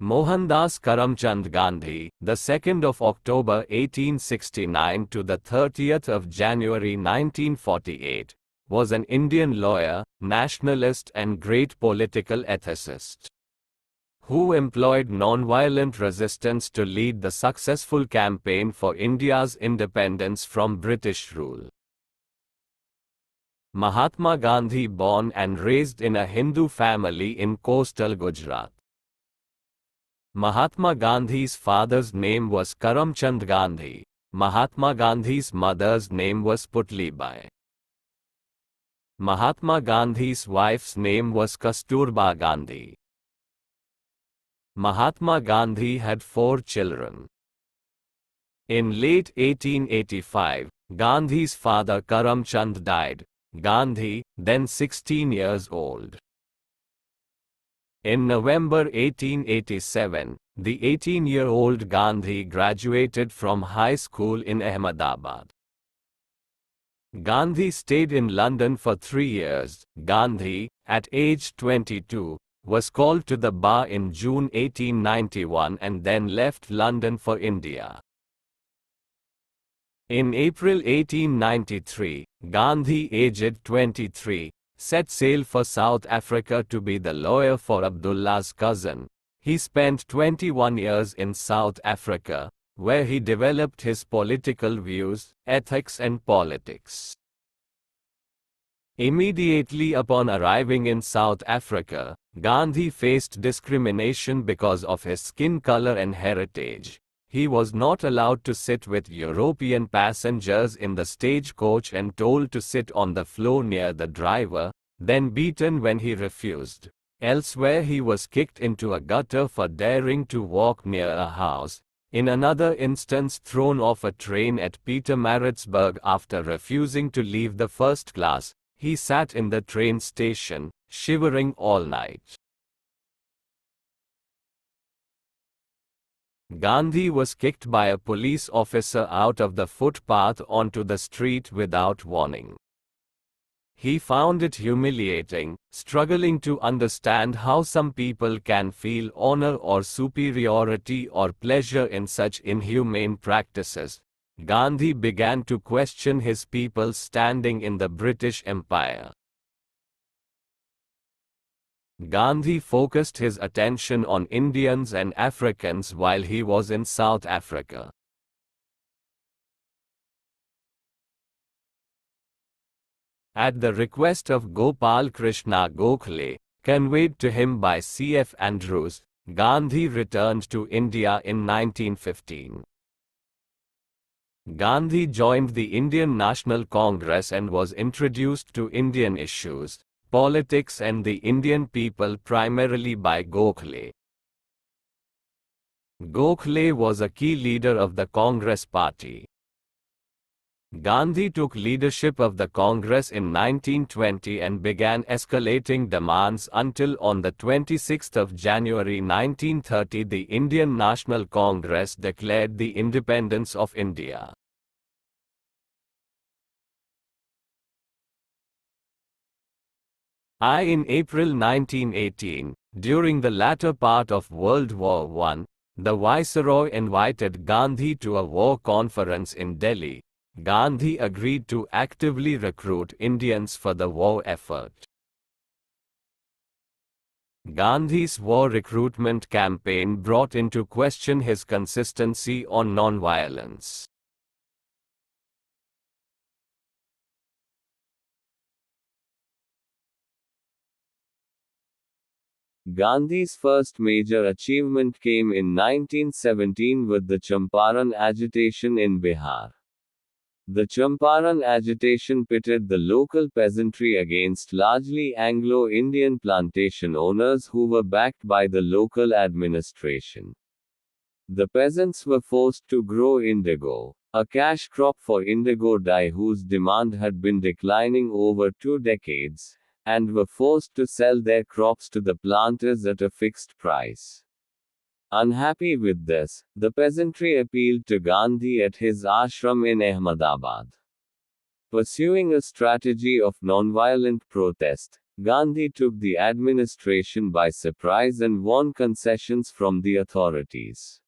Mohandas Karamchand Gandhi, the 2nd of October 1869 to the 30th of January 1948, was an Indian lawyer, nationalist and great political ethicist, who employed nonviolent resistance to lead the successful campaign for India's independence from British rule. Mahatma Gandhi, born and raised in a Hindu family in coastal Gujarat. Mahatma Gandhi's father's name was Karamchand Gandhi. Mahatma Gandhi's mother's name was Putlibai. Mahatma Gandhi's wife's name was Kasturba Gandhi. Mahatma Gandhi had 4 children. In late 1885, Gandhi's father Karamchand died. Gandhi, then 16 years old. In November 1887, the 18-year-old Gandhi graduated from high school in Ahmedabad. Gandhi stayed in London for 3 years. Gandhi, at age 22, was called to the bar in June 1891 and then left London for India. In April 1893, Gandhi, aged 23, set sail for South Africa to be the lawyer for Abdullah's cousin. He spent 21 years in South Africa, where he developed his political views, ethics and politics. Immediately upon arriving in South Africa, Gandhi faced discrimination because of his skin color and heritage. He was not allowed to sit with European passengers in the stagecoach and told to sit on the floor near the driver, then beaten when he refused. Elsewhere he was kicked into a gutter for daring to walk near a house. In another instance, thrown off a train at Pietermaritzburg after refusing to leave the first class. He sat in the train station, shivering all night. Gandhi was kicked by a police officer out of the footpath onto the street without warning. He found it humiliating, struggling to understand how some people can feel honor or superiority or pleasure in such inhumane practices. Gandhi began to question his people's standing in the British Empire. Gandhi focused his attention on Indians and Africans while he was in South Africa. At the request of Gopal Krishna Gokhale, conveyed to him by C.F. Andrews, Gandhi returned to India in 1915. Gandhi joined the Indian National Congress and was introduced to Indian issues, politics and the Indian people primarily by Gokhale. Gokhale was a key leader of the Congress party. Gandhi took leadership of the Congress in 1920 and began escalating demands until on the 26th of January 1930 the Indian National Congress declared the independence of India. In April 1918, during the latter part of World War I, the Viceroy invited Gandhi to a war conference in Delhi. Gandhi agreed to actively recruit Indians for the war effort. Gandhi's war recruitment campaign brought into question his consistency on nonviolence. Gandhi's first major achievement came in 1917 with the Champaran agitation in Bihar. The Champaran agitation pitted the local peasantry against largely Anglo-Indian plantation owners who were backed by the local administration. The peasants were forced to grow indigo, a cash crop for indigo dye whose demand had been declining over 2 decades, and were forced to sell their crops to the planters at a fixed price. Unhappy with this, the peasantry appealed to Gandhi at his ashram in Ahmedabad. Pursuing a strategy of nonviolent protest, Gandhi took the administration by surprise and won concessions from the authorities.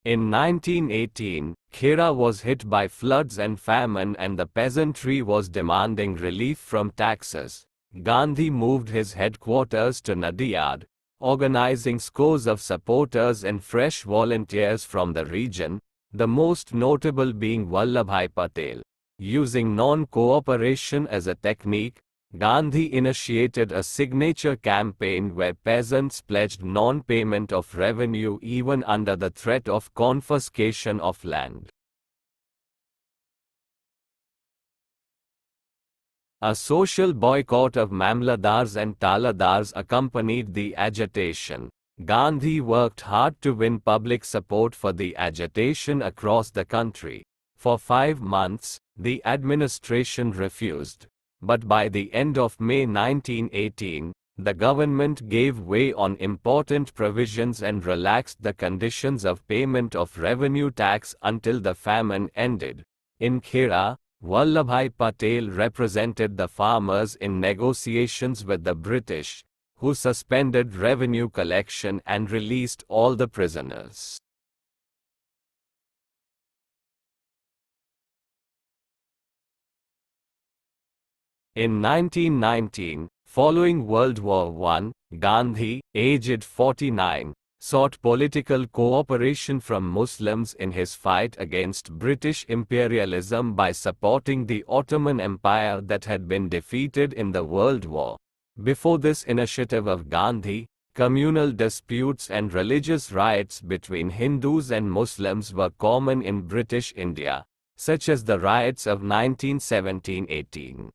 In 1918, Khera was hit by floods and famine and the peasantry was demanding relief from taxes. Gandhi moved his headquarters to Nadiyad, organizing scores of supporters and fresh volunteers from the region, the most notable being Vallabhbhai Patel. Using non-cooperation as a technique, Gandhi initiated a signature campaign where peasants pledged non-payment of revenue even under the threat of confiscation of land. A social boycott of Mamladars and Taladars accompanied the agitation. Gandhi worked hard to win public support for the agitation across the country. For 5 months, the administration refused. But by the end of May 1918, the government gave way on important provisions and relaxed the conditions of payment of revenue tax until the famine ended. In Khera, Vallabhbhai Patel represented the farmers in negotiations with the British, who suspended revenue collection and released all the prisoners. In 1919, following World War I, Gandhi, aged 49, sought political cooperation from Muslims in his fight against British imperialism by supporting the Ottoman Empire that had been defeated in the World War. Before this initiative of Gandhi, communal disputes and religious riots between Hindus and Muslims were common in British India, such as the riots of 1917-18.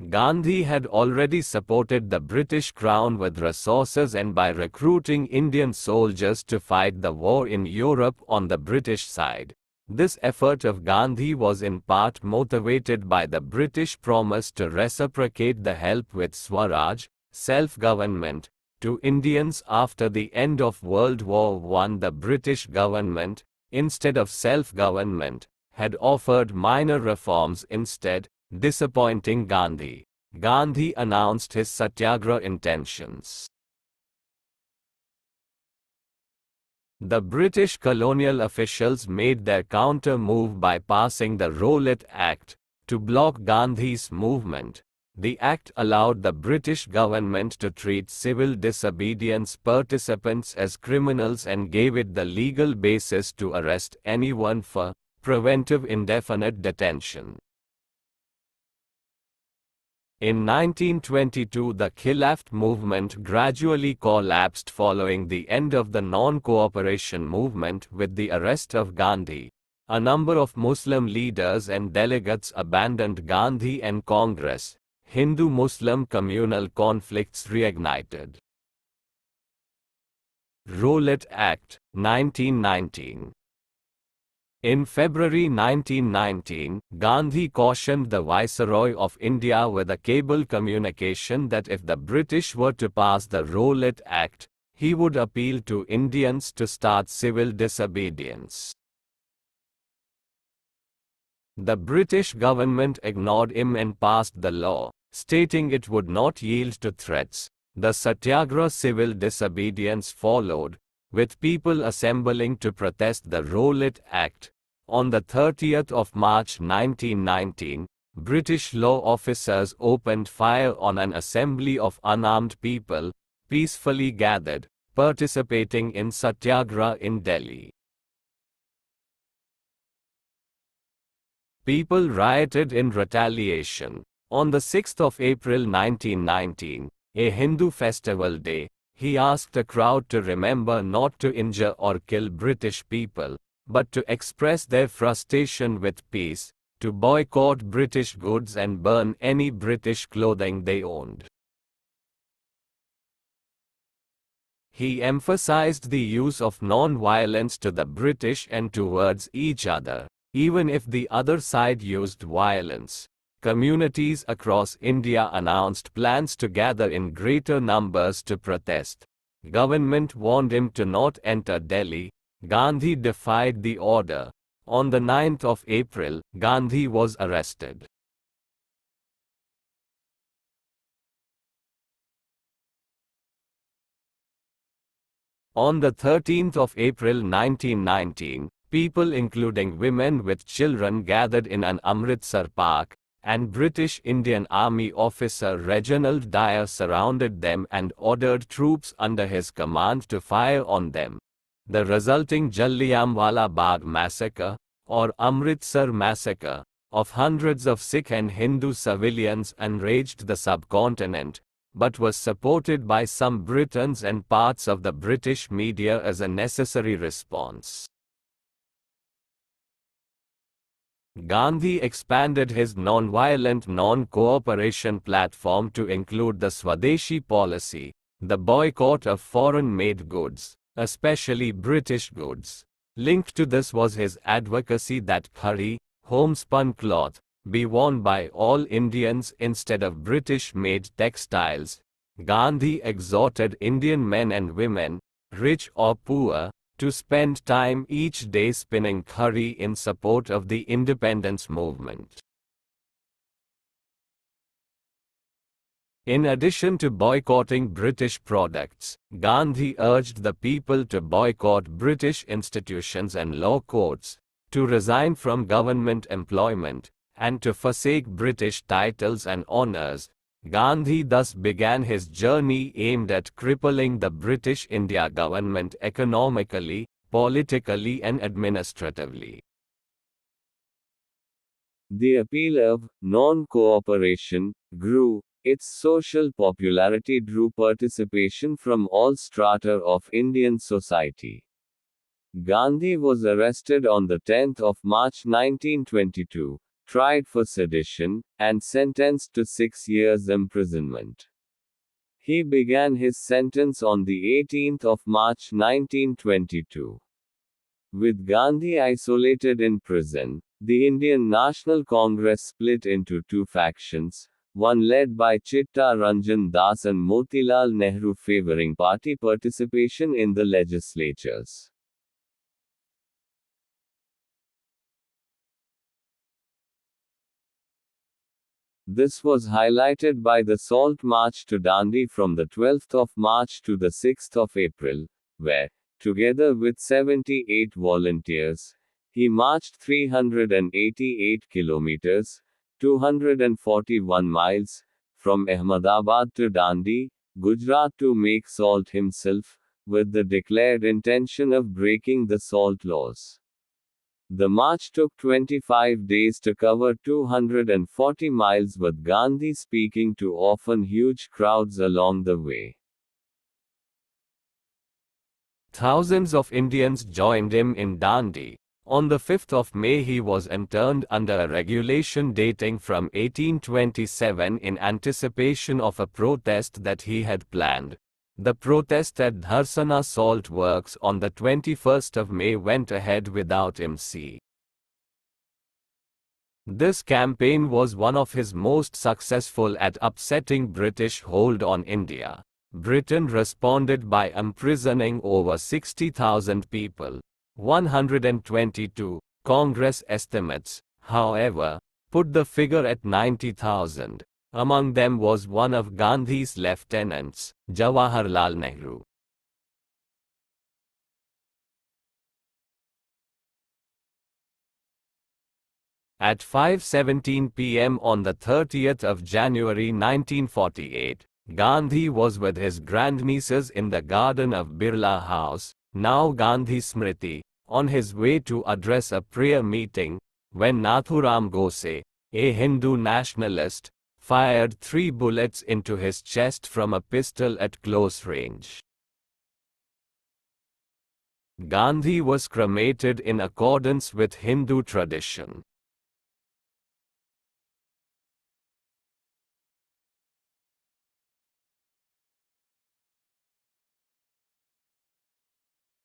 Gandhi had already supported the British Crown with resources and by recruiting Indian soldiers to fight the war in Europe on the British side. This effort of Gandhi was in part motivated by the British promise to reciprocate the help with Swaraj, self-government, to Indians after the end of World War I. The British government, instead of self-government, had offered minor reforms instead, disappointing Gandhi. Gandhi announced his satyagraha intentions. The British colonial officials made their counter-move by passing the Rowlatt Act to block Gandhi's movement. The act allowed the British government to treat civil disobedience participants as criminals and gave it the legal basis to arrest anyone for preventive indefinite detention. In 1922, the Khilafat movement gradually collapsed following the end of the non-cooperation movement with the arrest of Gandhi. A number of Muslim leaders and delegates abandoned Gandhi and Congress. Hindu-Muslim communal conflicts reignited. Rowlatt Act, 1919. In February 1919, Gandhi cautioned the Viceroy of India with a cable communication that if the British were to pass the Rowlatt Act, he would appeal to Indians to start civil disobedience. The British government ignored him and passed the law, stating it would not yield to threats. The Satyagraha civil disobedience followed, with people assembling to protest the Rowlatt Act. On the 30th of March 1919, British law officers opened fire on an assembly of unarmed people, peacefully gathered, participating in Satyagraha in Delhi. People rioted in retaliation. On the 6th of April 1919, a Hindu festival day, he asked a crowd to remember not to injure or kill British people, but to express their frustration with peace, to boycott British goods and burn any British clothing they owned. He emphasized the use of non-violence to the British and towards each other, even if the other side used violence. communities across India announced plans to gather in greater numbers to protest. Government warned him to not enter Delhi. Gandhi defied the order. On the 9th of April, Gandhi was arrested. On the 13th of April 1919, people including women with children gathered in an Amritsar park, and British Indian Army officer Reginald Dyer surrounded them and ordered troops under his command to fire on them. The resulting Jallianwala Bagh massacre, or Amritsar massacre, of hundreds of Sikh and Hindu civilians enraged the subcontinent, but was supported by some Britons and parts of the British media as a necessary response. Gandhi expanded his non-violent non-cooperation platform to include the Swadeshi policy, the boycott of foreign-made goods, especially British goods. Linked to this was his advocacy that khadi, homespun cloth, be worn by all Indians instead of British-made textiles. Gandhi exhorted Indian men and women, rich or poor, to spend time each day spinning khadi in support of the independence movement. In addition to boycotting British products, Gandhi urged the people to boycott British institutions and law courts, to resign from government employment, and to forsake British titles and honors. Gandhi thus began his journey aimed at crippling the British India government economically, politically and administratively. The appeal of non-cooperation grew. Its social popularity drew participation from all strata of Indian society. Gandhi was arrested on the 10th of March 1922, tried for sedition, and sentenced to 6 years imprisonment. He began his sentence on the 18th of March 1922. With Gandhi isolated in prison, the Indian National Congress split into two factions, one led by Chitta Ranjan Das and Motilal Nehru favoring party participation in the legislatures. This was highlighted by the Salt March to Dandi from the 12th of March to the 6th of April, where, together with 78 volunteers, he marched 388 kilometers, 241 miles, from Ahmedabad to Dandi, Gujarat to make salt himself, with the declared intention of breaking the salt laws. The march took 25 days to cover 240 miles with Gandhi speaking to often huge crowds along the way. Thousands of Indians joined him in Dandi. On the 5th of May he was interned under a regulation dating from 1827 in anticipation of a protest that he had planned. The protest at Dharsana Salt Works on the 21st of May went ahead without MC. This campaign was one of his most successful at upsetting British hold on India. Britain responded by imprisoning over 60,000 people. 122 Congress estimates, however, put the figure at 90,000. Among them was one of Gandhi's lieutenants, Jawaharlal Nehru. At 5:17 p.m. on the 30th of January 1948, Gandhi was with his grandnieces in the garden of Birla House, now Gandhi Smriti, on his way to address a prayer meeting, when Nathuram Godse, a Hindu nationalist, fired 3 bullets into his chest from a pistol at close range. Gandhi was cremated in accordance with Hindu tradition.